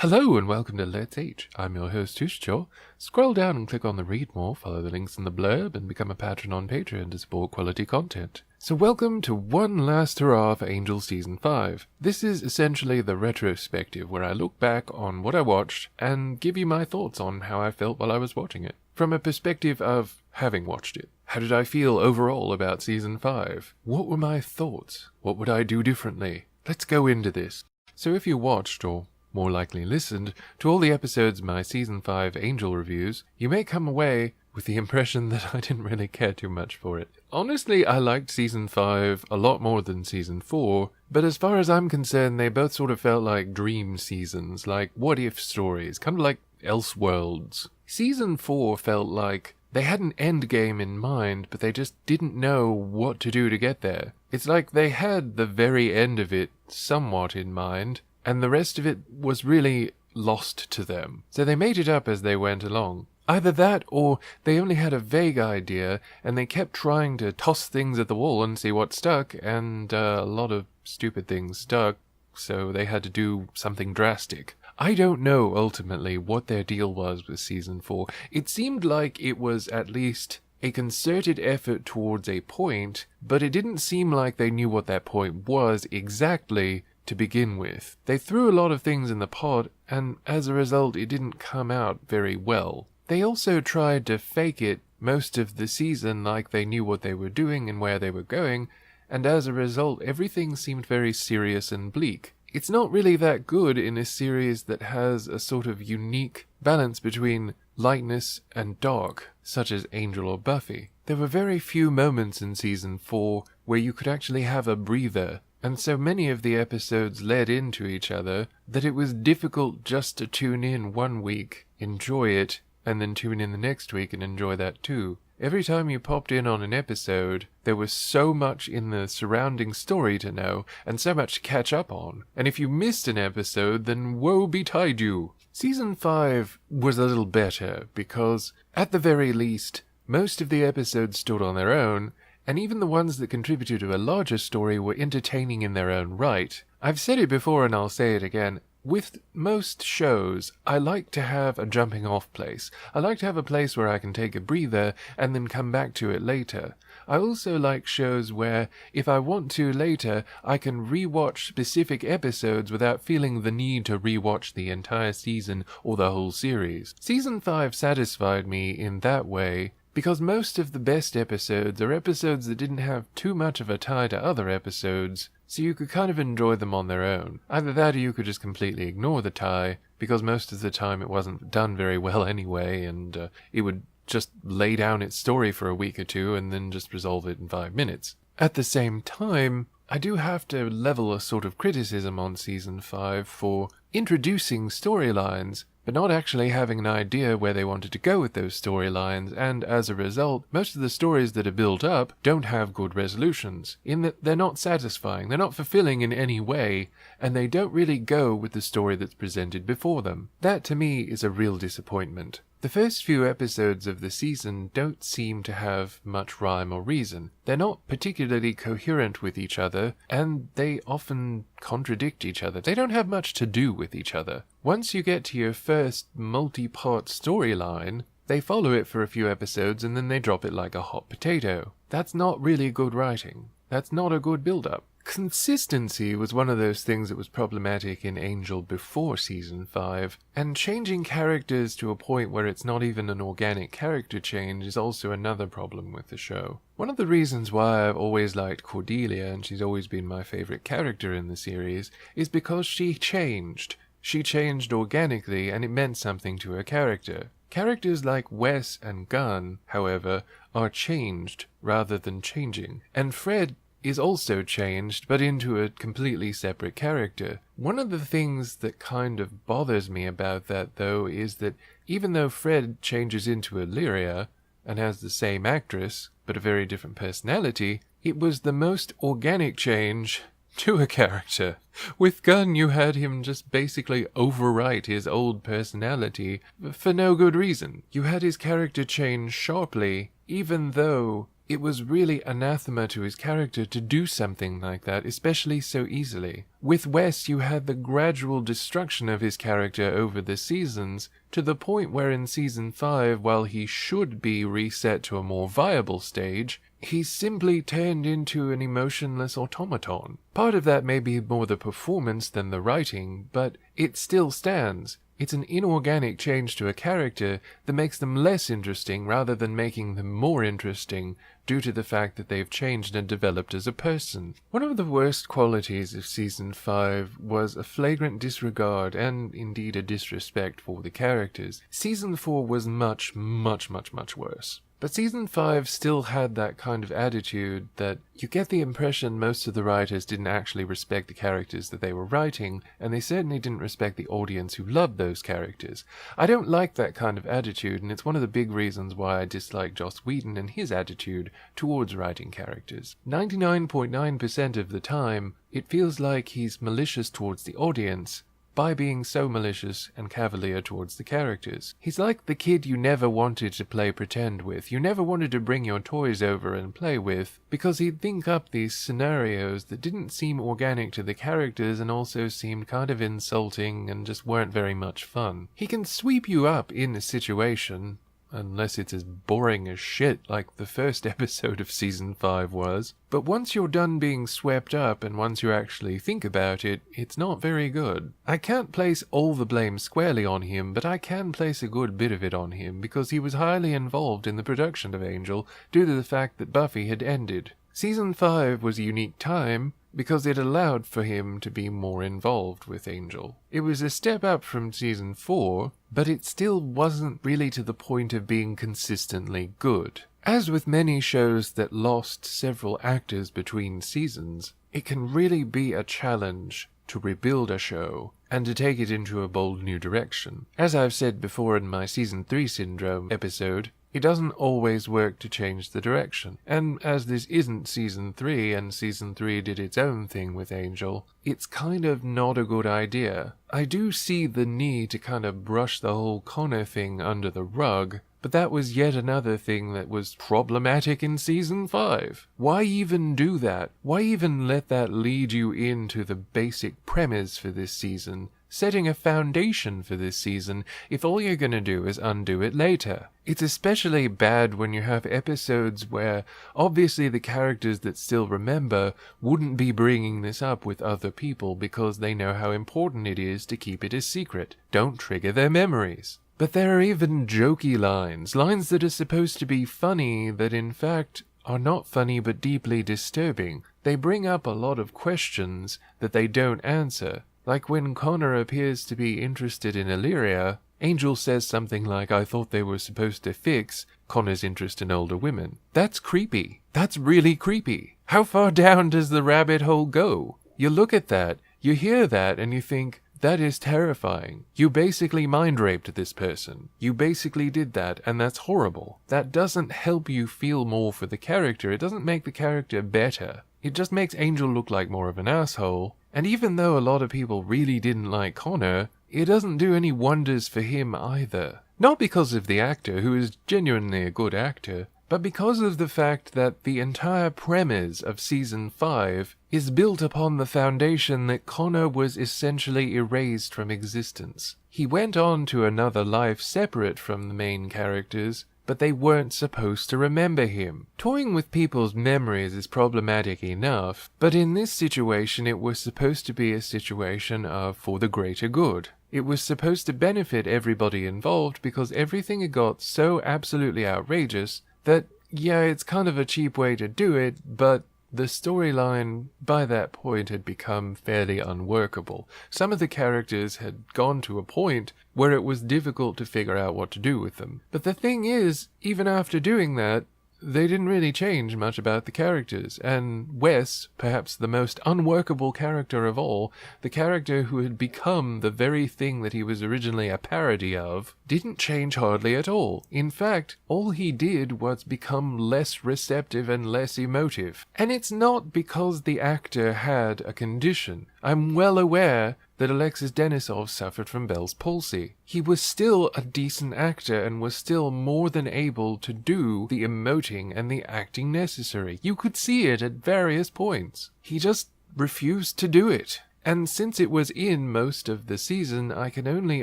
Hello and welcome to Let's H. I'm your host Tushcho. Scroll down and click on the read more, follow the links in the blurb, and become a patron on Patreon to support quality content. So welcome to one last hurrah for Angel Season 5. This is essentially the retrospective where I look back on what I watched and give you my thoughts on how I felt while I was watching it. From a perspective of having watched it. How did I feel overall about Season 5? What were my thoughts? What would I do differently? Let's go into this. So if you watched, or more likely listened, to all the episodes of my Season 5 Angel reviews, you may come away with the impression that I didn't really care too much for it. Honestly, I liked Season 5 a lot more than Season 4, but as far as I'm concerned, they both sort of felt like dream seasons, like what-if stories, kind of like Elseworlds. Season 4 felt like they had an end game in mind, but they just didn't know what to do to get there. It's like they had the very end of it somewhat in mind, and the rest of it was really lost to them. So they made it up as they went along. Either that, or they only had a vague idea, and they kept trying to toss things at the wall and see what stuck, and a lot of stupid things stuck, so they had to do something drastic. I don't know, ultimately, what their deal was with Season 4. It seemed like it was at least a concerted effort towards a point, but it didn't seem like they knew what that point was exactly to begin with. They threw a lot of things in the pot, and as a result it didn't come out very well. They also tried to fake it most of the season like they knew what they were doing and where they were going, and as a result everything seemed very serious and bleak. It's not really that good in a series that has a sort of unique balance between lightness and dark, such as Angel or Buffy. There were very few moments in Season 4 where you could actually have a breather, and so many of the episodes led into each other that it was difficult just to tune in one week, enjoy it, and then tune in the next week and enjoy that too. Every time you popped in on an episode, there was so much in the surrounding story to know, and so much to catch up on. And if you missed an episode, then woe betide you. Season 5 was a little better, because, at the very least, most of the episodes stood on their own, and even the ones that contributed to a larger story were entertaining in their own right. I've said it before and I'll say it again. With most shows, I like to have a jumping off place. I like to have a place where I can take a breather and then come back to it later. I also like shows where, if I want to later, I can rewatch specific episodes without feeling the need to rewatch the entire season or the whole series. Season 5 satisfied me in that way, because most of the best episodes are episodes that didn't have too much of a tie to other episodes, so you could kind of enjoy them on their own. Either that or you could just completely ignore the tie, because most of the time it wasn't done very well anyway, and it would just lay down its story for a week or two and then just resolve it in 5 minutes. At the same time, I do have to level a sort of criticism on Season 5 for introducing storylines, but not actually having an idea where they wanted to go with those storylines, and as a result, most of the stories that are built up don't have good resolutions, in that they're not satisfying, they're not fulfilling in any way, and they don't really go with the story that's presented before them. That to me is a real disappointment. The first few episodes of the season don't seem to have much rhyme or reason. They're not particularly coherent with each other, and they often contradict each other. They don't have much to do with each other. Once you get to your first multi-part storyline, they follow it for a few episodes and then they drop it like a hot potato. That's not really good writing. That's not a good build-up. Consistency was one of those things that was problematic in Angel before Season 5, and changing characters to a point where it's not even an organic character change is also another problem with the show. One of the reasons why I've always liked Cordelia, and she's always been my favorite character in the series, is because she changed. She changed organically, and it meant something to her character. Characters like Wes and Gunn, however, are changed rather than changing, and Fred is also changed, but into a completely separate character. One of the things that kind of bothers me about that, though, is that even though Fred changes into Illyria, and has the same actress, but a very different personality, it was the most organic change to a character. With Gunn, you had him just basically overwrite his old personality for no good reason. You had his character change sharply, even though It was really anathema to his character to do something like that, especially so easily. With Wes, you had the gradual destruction of his character over the seasons, to the point where in Season 5, while he should be reset to a more viable stage, he simply turned into an emotionless automaton. Part of that may be more the performance than the writing, but it still stands. It's an inorganic change to a character that makes them less interesting rather than making them more interesting due to the fact that they've changed and developed as a person. One of the worst qualities of Season 5 was a flagrant disregard and indeed a disrespect for the characters. Season 4 was much worse. But Season 5 still had that kind of attitude that you get the impression most of the writers didn't actually respect the characters that they were writing, and they certainly didn't respect the audience who loved those characters. I don't like that kind of attitude, and it's one of the big reasons why I dislike Joss Whedon and his attitude towards writing characters. 99.9% of the time, it feels like he's malicious towards the audience, by being so malicious and cavalier towards the characters. He's like the kid you never wanted to play pretend with. You never wanted to bring your toys over and play with, because he'd think up these scenarios that didn't seem organic to the characters and also seemed kind of insulting and just weren't very much fun. He can sweep you up in a situation, unless it's as boring as shit like the first episode of Season 5 was. But once you're done being swept up and once you actually think about it, it's not very good. I can't place all the blame squarely on him, but I can place a good bit of it on him because he was highly involved in the production of Angel due to the fact that Buffy had ended. Season 5 was a unique time because it allowed for him to be more involved with Angel. It was a step up from Season 4, but it still wasn't really to the point of being consistently good. As with many shows that lost several actors between seasons, it can really be a challenge to rebuild a show and to take it into a bold new direction. As I've said before in my Season 3 Syndrome episode, it doesn't always work to change the direction. And as this isn't Season 3 and Season 3 did its own thing with Angel, it's kind of not a good idea. I do see the need to kind of brush the whole Connor thing under the rug, but that was yet another thing that was problematic in Season 5. Why even do that? Why even let that lead you into the basic premise for this season, setting a foundation for this season, if all you're gonna do is undo it later? It's especially bad when you have episodes where obviously the characters that still remember wouldn't be bringing this up with other people because they know how important it is to keep it a secret. Don't trigger their memories. But there are even jokey lines that are supposed to be funny that in fact are not funny but deeply disturbing. They bring up a lot of questions that they don't answer. Like when Connor appears to be interested in Illyria, Angel says something like, "I thought they were supposed to fix Connor's interest in older women." That's creepy. That's really creepy. How far down does the rabbit hole go? You look at that, you hear that, and you think, that is terrifying. You basically mind raped this person. You basically did that, and that's horrible. That doesn't help you feel more for the character. It doesn't make the character better. It just makes Angel look like more of an asshole. And even though a lot of people really didn't like Connor, it doesn't do any wonders for him either. Not because of the actor, who is genuinely a good actor, but because of the fact that the entire premise of Season 5 is built upon the foundation that Connor was essentially erased from existence. He went on to another life separate from the main characters, but they weren't supposed to remember him. Toying with people's memories is problematic enough, but in this situation it was supposed to be a situation of for the greater good. It was supposed to benefit everybody involved because everything had got so absolutely outrageous that, yeah, it's kind of a cheap way to do it, but the storyline by that point had become fairly unworkable. Some of the characters had gone to a point where it was difficult to figure out what to do with them. But the thing is, even after doing that, they didn't really change much about the characters, and Wes, perhaps the most unworkable character of all, the character who had become the very thing that he was originally a parody of, didn't change hardly at all. In fact, all he did was become less receptive and less emotive. And it's not because the actor had a condition. I'm well aware that Alexis Denisov suffered from Bell's palsy. He was still a decent actor and was still more than able to do the emoting and the acting necessary. You could see it at various points. He just refused to do it. And since it was in most of the season, I can only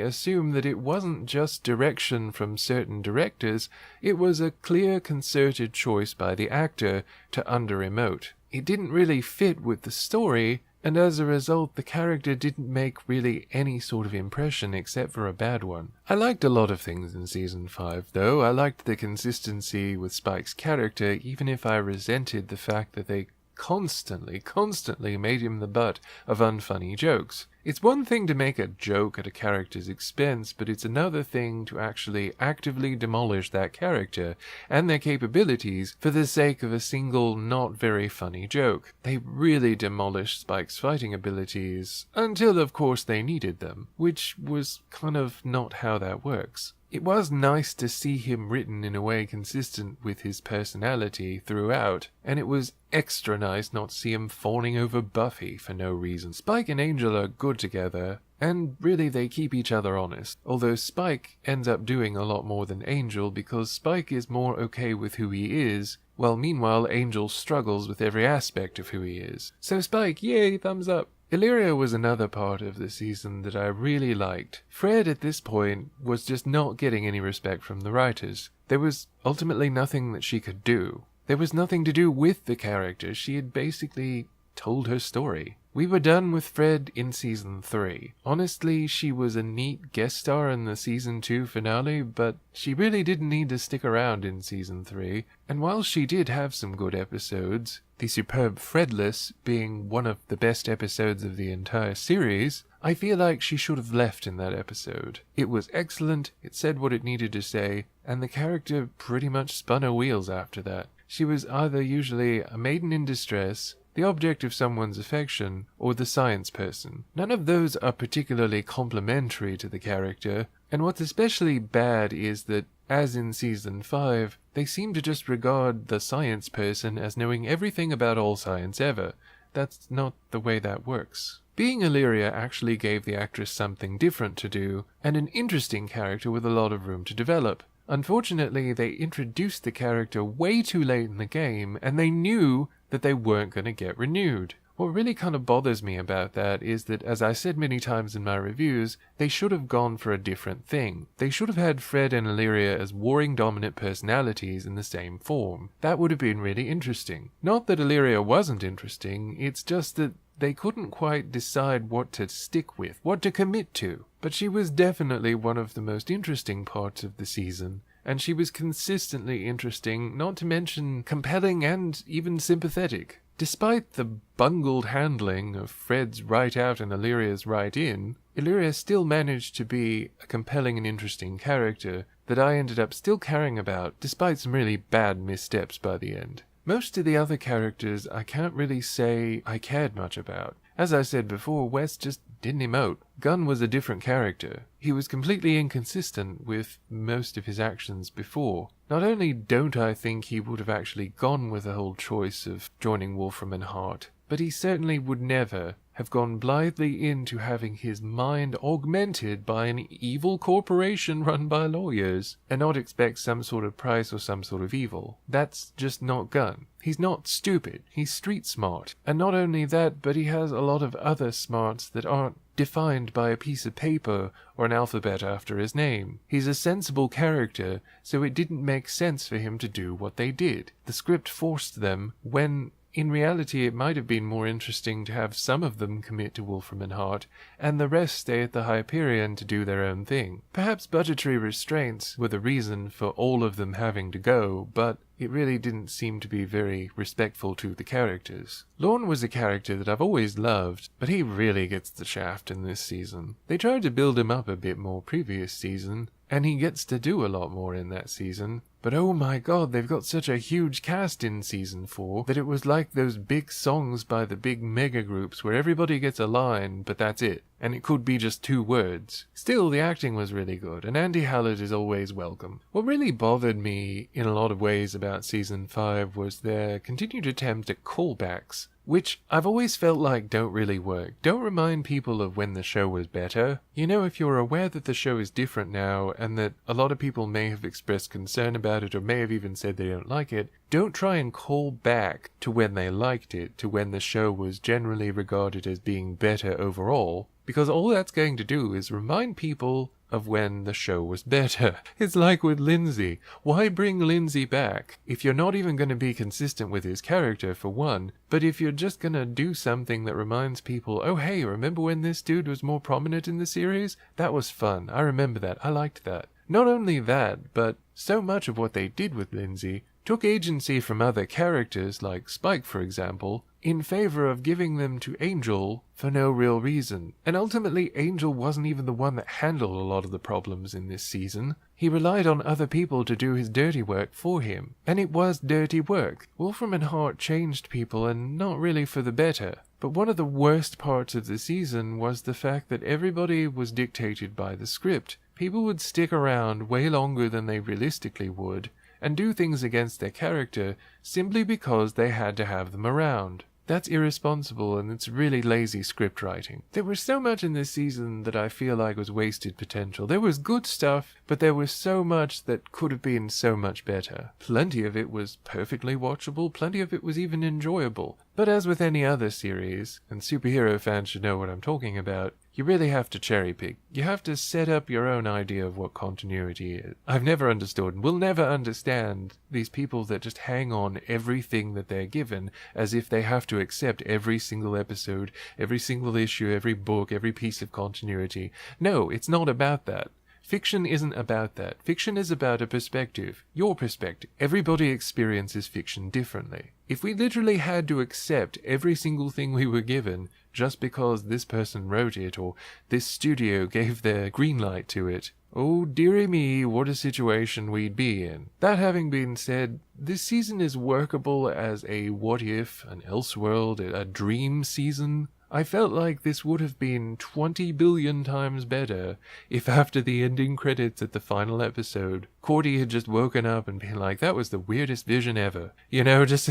assume that it wasn't just direction from certain directors, it was a clear concerted choice by the actor to under-emote. It didn't really fit with the story, and as a result the character didn't make really any sort of impression except for a bad one. I liked a lot of things in Season 5 though. I liked the consistency with Spike's character, even if I resented the fact that they constantly made him the butt of unfunny jokes. It's one thing to make a joke at a character's expense, but it's another thing to actually actively demolish that character and their capabilities for the sake of a single not very funny joke. They really demolished Spike's fighting abilities, until of course they needed them, which was kind of not how that works. It was nice to see him written in a way consistent with his personality throughout, and it was extra nice not to see him fawning over Buffy for no reason. Spike and Angel are good together, and really they keep each other honest, although Spike ends up doing a lot more than Angel because Spike is more okay with who he is, while meanwhile Angel struggles with every aspect of who he is. So Spike, yay, thumbs up! Illyria was another part of the season that I really liked. Fred at this point was just not getting any respect from the writers. There was ultimately nothing that she could do. There was nothing to do with the character. She had basically told her story. We were done with Fred in Season 3. Honestly, she was a neat guest star in the Season 2 finale, but she really didn't need to stick around in Season 3, and while she did have some good episodes, the superb Fredless being one of the best episodes of the entire series, I feel like she should have left in that episode. It was excellent, it said what it needed to say, and the character pretty much spun her wheels after that. She was either usually a maiden in distress, the object of someone's affection, or the science person. None of those are particularly complimentary to the character, and what's especially bad is that, as in Season 5, they seem to just regard the science person as knowing everything about all science ever. That's not the way that works. Being Illyria actually gave the actress something different to do, and an interesting character with a lot of room to develop. Unfortunately, they introduced the character way too late in the game, and they knew that they weren't going to get renewed. What really kind of bothers me about that is that, as I said many times in my reviews, they should have gone for a different thing. They should have had Fred and Illyria as warring dominant personalities in the same form. That would have been really interesting. Not that Illyria wasn't interesting, it's just that they couldn't quite decide what to stick with, what to commit to. But she was definitely one of the most interesting parts of the season, and she was consistently interesting, not to mention compelling and even sympathetic. Despite the bungled handling of Fred's right out and Illyria's right in, Illyria still managed to be a compelling and interesting character that I ended up still caring about, despite some really bad missteps by the end. Most of the other characters I can't really say I cared much about. As I said before, Wes just didn't emote. Gunn was a different character. He was completely inconsistent with most of his actions before. Not only don't I think he would have actually gone with the whole choice of joining Wolfram and Hart, but he certainly would never have gone blithely into having his mind augmented by an evil corporation run by lawyers, and not expect some sort of prize or some sort of evil. That's just not Gunn. He's not stupid, he's street smart. And not only that, but he has a lot of other smarts that aren't defined by a piece of paper or an alphabet after his name. He's a sensible character, so it didn't make sense for him to do what they did. The script forced them, when in reality it might have been more interesting to have some of them commit to Wolfram and Hart, and the rest stay at the Hyperion to do their own thing. Perhaps budgetary restraints were the reason for all of them having to go, but it really didn't seem to be very respectful to the characters. Lorne was a character that I've always loved, but he really gets the shaft in this season. They tried to build him up a bit more previous season, and he gets to do a lot more in that season. But oh my god, they've got such a huge cast in Season 4 that it was like those big songs by the big mega groups where everybody gets a line, but that's it. And it could be just 2 words. Still, the acting was really good, and Andy Hallett is always welcome. What really bothered me in a lot of ways about Season 5 was their continued attempt at callbacks. which I've always felt like don't really work. Don't remind people of when the show was better. You know, if you're aware that the show is different now and that a lot of people may have expressed concern about it or may have even said they don't like it, don't try and call back to when they liked it, to when the show was generally regarded as being better overall, because all that's going to do is remind people of when the show was better. It's like with Lindsay. Why bring Lindsay back if you're not even going to be consistent with his character, for one, but if you're just going to do something that reminds people, oh hey, remember when this dude was more prominent in the series? That was fun. I remember that. I liked that. Not only that, but so much of what they did with Lindsay took agency from other characters, like Spike for example, in favor of giving them to Angel for no real reason. And ultimately, Angel wasn't even the one that handled a lot of the problems in this season. He relied on other people to do his dirty work for him. And it was dirty work. Wolfram and Hart changed people, and not really for the better. But one of the worst parts of the season was the fact that everybody was dictated by the script. People would stick around way longer than they realistically would, and do things against their character simply because they had to have them around. That's irresponsible, and it's really lazy script writing. There was so much in this season that I feel like was wasted potential. There was good stuff, but there was so much that could have been so much better. Plenty of it was perfectly watchable, plenty of it was even enjoyable. But as with any other series, and superhero fans should know what I'm talking about, you really have to cherry pick. You have to set up your own idea of what continuity is. I've never understood and will never understand these people that just hang on everything that they're given as if they have to accept every single episode, every single issue, every book, every piece of continuity. No, it's not about that. Fiction isn't about that. Fiction is about a perspective. Your perspective. Everybody experiences fiction differently. If we literally had to accept every single thing we were given just because this person wrote it or this studio gave their green light to it, oh dearie me, what a situation we'd be in. That having been said, this season is workable as a what if, an Elseworld, a dream season. I felt like this would have been 20 billion times better if after the ending credits at the final episode, Cordy had just woken up and been like, that was the weirdest vision ever. You know, just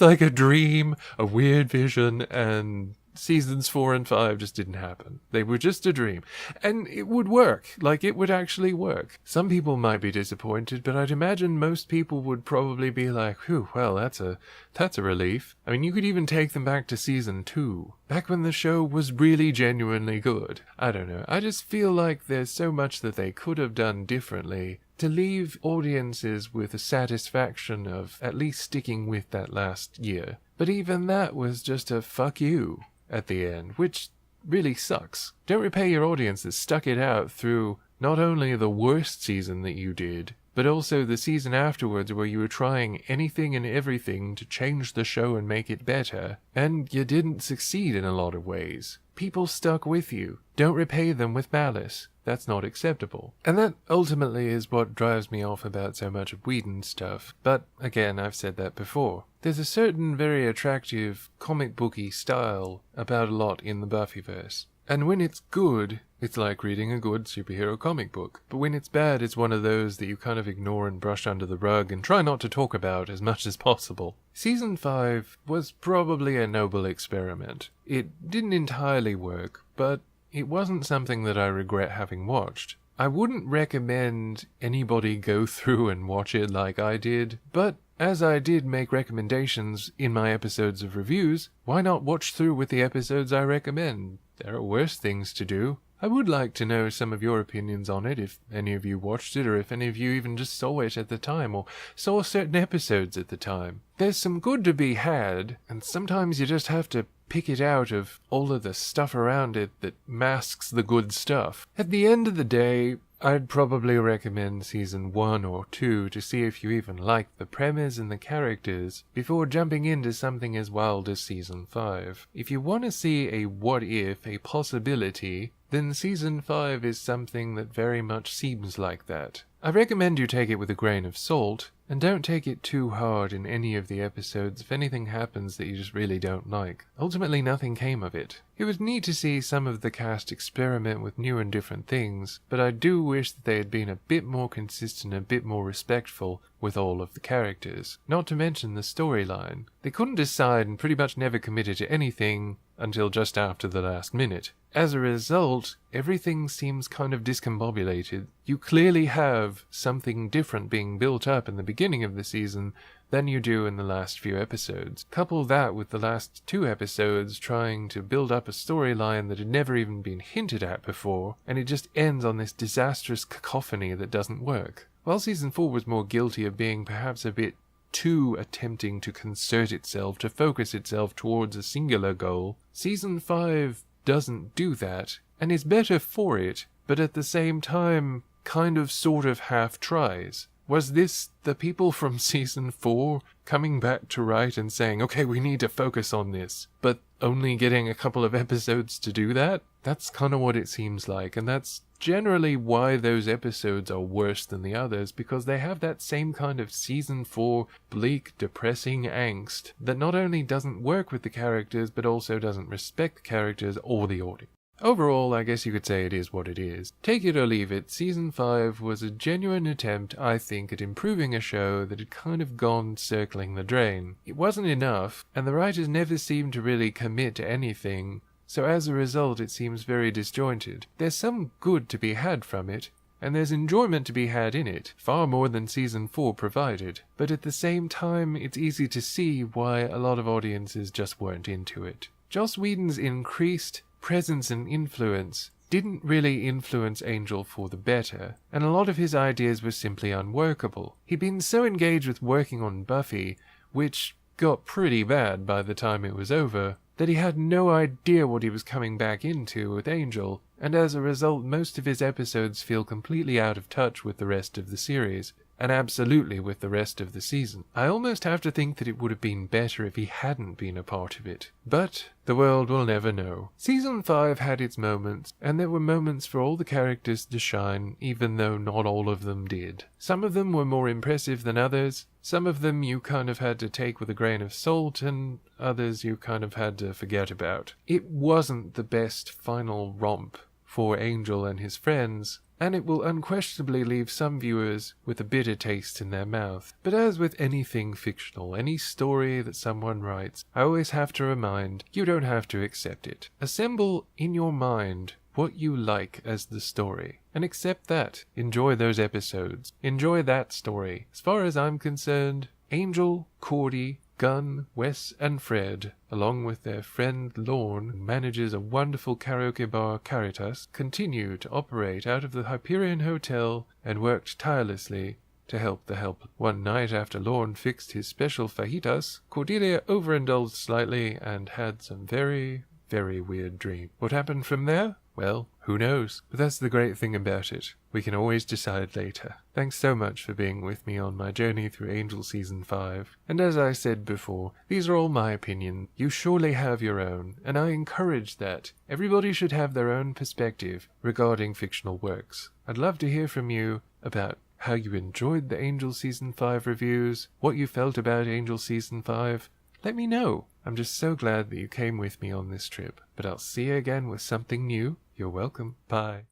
like a dream, a weird vision, and seasons 4 and 5 just didn't happen. They were just a dream. And it would work. Like, it would actually work. Some people might be disappointed, but I'd imagine most people would probably be like, whew, well, that's a relief. I mean, you could even take them back to season 2. Back when the show was really genuinely good. I don't know. I just feel like there's so much that they could have done differently to leave audiences with a satisfaction of at least sticking with that last year. But even that was just a fuck you at the end, which really sucks. Don't repay your audience that stuck it out through not only the worst season that you did, but also the season afterwards where you were trying anything and everything to change the show and make it better, and you didn't succeed in a lot of ways. People stuck with you. Don't repay them with malice. That's not acceptable. And that ultimately is what drives me off about so much of Whedon's stuff. But again, I've said that before. There's a certain very attractive comic booky style about a lot in the Buffyverse. And when it's good, it's like reading a good superhero comic book. But when it's bad, it's one of those that you kind of ignore and brush under the rug and try not to talk about as much as possible. Season 5 was probably a noble experiment. It didn't entirely work, but it wasn't something that I regret having watched. I wouldn't recommend anybody go through and watch it like I did, but as I did make recommendations in my episodes of reviews, why not watch through with the episodes I recommend? There are worse things to do. I would like to know some of your opinions on it, if any of you watched it, or if any of you even just saw it at the time, or saw certain episodes at the time. There's some good to be had, and sometimes you just have to pick it out of all of the stuff around it that masks the good stuff. At the end of the day, I'd probably recommend season 1 or 2 to see if you even like the premise and the characters before jumping into something as wild as season 5. If you want to see a what if, a possibility, then season 5 is something that very much seems like that. I recommend you take it with a grain of salt, And don't take it too hard in any of the episodes if anything happens that you just really don't like. Ultimately, nothing came of it. It was neat to see some of the cast experiment with new and different things, but I do wish that they had been a bit more consistent, a bit more respectful with all of the characters. Not to mention the storyline. They couldn't decide and pretty much never committed to anything until just after the last minute. As a result, everything seems kind of discombobulated. You clearly have something different being built up in the beginning of the season than you do in the last few episodes. Couple that with the last 2 episodes trying to build up a storyline that had never even been hinted at before, and it just ends on this disastrous cacophony that doesn't work. While Season 4 was more guilty of being perhaps a bit too attempting to concert itself, to focus itself towards a singular goal, Season 5 doesn't do that, and is better for it, but at the same time kind of sort of half tries. Was this the people from Season 4 coming back to write and saying, okay, we need to focus on this, but only getting a couple of episodes to do that? That's kind of what it seems like, and that's generally why those episodes are worse than the others, because they have that same kind of Season 4 bleak, depressing angst that not only doesn't work with the characters, but also doesn't respect the characters or the audience. Overall, I guess you could say it is what it is. Take it or leave it, Season 5 was a genuine attempt, I think, at improving a show that had kind of gone circling the drain. It wasn't enough, and the writers never seemed to really commit to anything, so as a result it seems very disjointed. There's some good to be had from it, and there's enjoyment to be had in it, far more than Season 4 provided, but at the same time it's easy to see why a lot of audiences just weren't into it. Joss Whedon's increased presence and influence didn't really influence Angel for the better, and a lot of his ideas were simply unworkable. He'd been so engaged with working on Buffy, which got pretty bad by the time it was over, that he had no idea what he was coming back into with Angel, and as a result most of his episodes feel completely out of touch with the rest of the series, and absolutely with the rest of the season. I almost have to think that it would have been better if he hadn't been a part of it. But the world will never know. Season 5 had its moments, and there were moments for all the characters to shine, even though not all of them did. Some of them were more impressive than others. Some of them you kind of had to take with a grain of salt, and others you kind of had to forget about. It wasn't the best final romp for Angel and his friends, and it will unquestionably leave some viewers with a bitter taste in their mouth. But as with anything fictional, any story that someone writes, I always have to remind, you don't have to accept it. Assemble in your mind what you like as the story, and accept that. Enjoy those episodes. Enjoy that story. As far as I'm concerned, Angel, Cordy, Gunn, Wes, and Fred, along with their friend Lorne, who manages a wonderful karaoke bar Caritas, continue to operate out of the Hyperion Hotel and worked tirelessly to help the helpless. One night after Lorne fixed his special fajitas, Cordelia overindulged slightly and had some very, very weird dreams. What happened from there? Well, who knows? But that's the great thing about it. We can always decide later. Thanks so much for being with me on my journey through Angel Season 5. And as I said before, these are all my opinions. You surely have your own, and I encourage that. Everybody should have their own perspective regarding fictional works. I'd love to hear from you about how you enjoyed the Angel Season 5 reviews, what you felt about Angel Season 5. Let me know. I'm just so glad that you came with me on this trip. But I'll see you again with something new. You're welcome. Bye.